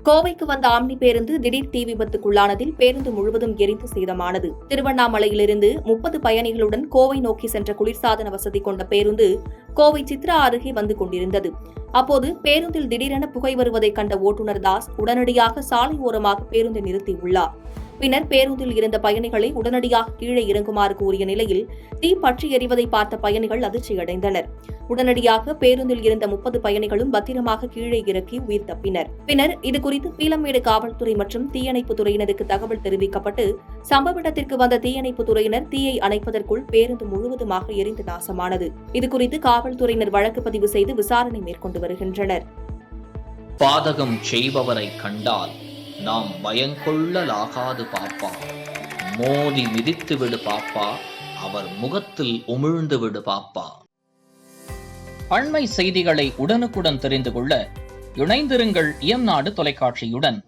கோவைக்கு வந்த ஆம்னி பேருந்து திடீர் தீ விபத்துக்குள்ளானதில் பேருந்து முழுவதும் எரிந்து சேதமானது. திருவண்ணாமலையிலிருந்து 30 பயணிகளுடன் கோவை நோக்கி சென்ற குளிர்சாதன வசதி கொண்ட பேருந்து கோவை சித்ரா அருகே வந்து கொண்டிருந்தது. அப்போது பேருந்தில் திடீரென புகை வருவதை கண்ட ஓட்டுநர் தாஸ் உடனடியாக சாலை ஓரமாக பேருந்தை நிறுத்தியுள்ளார். பின்னர் பேருந்தில் இருந்த பயணிகளை உடனடியாக கீழே இறங்குமாறு கூறிய நிலையில் தீ பற்றி எறிவதை பார்த்த பயணிகள் அதிர்ச்சியடைந்தனர். உடனடியாக பேருந்தில் இருந்த 30 பயணிகளும் பத்திரமாக கீழே இறக்கி உயிர் தப்பினர். பின்னர் இதுகுறித்து பீளமேடு காவல்துறை மற்றும் தீயணைப்புத் துறையினருக்கு தகவல் தெரிவிக்கப்பட்டு சம்பவ இடத்திற்கு வந்த தீயணைப்புத் துறையினர் தீயை அணைப்பதற்குள் பேருந்து முழுவதுமாக எரிந்து நாசமானது. இதுகுறித்து காவல்துறையினர் வழக்கு பதிவு செய்து விசாரணை மேற்கொண்டு வருகின்றனர். பாதகம் செய்பவரை கண்டால் நாம் பயங்கொள்ளலாகாது பாப்பா, மோதி மிதித்து விடு பாப்பா, அவர் முகத்தில் உமிழ்ந்து விடு பாப்பா. அண்மை செய்திகளை உடனுக்குடன் தெரிந்து கொள்ள இணைந்திருங்கள் இயம்நாடு தொலைக்காட்சியுடன்.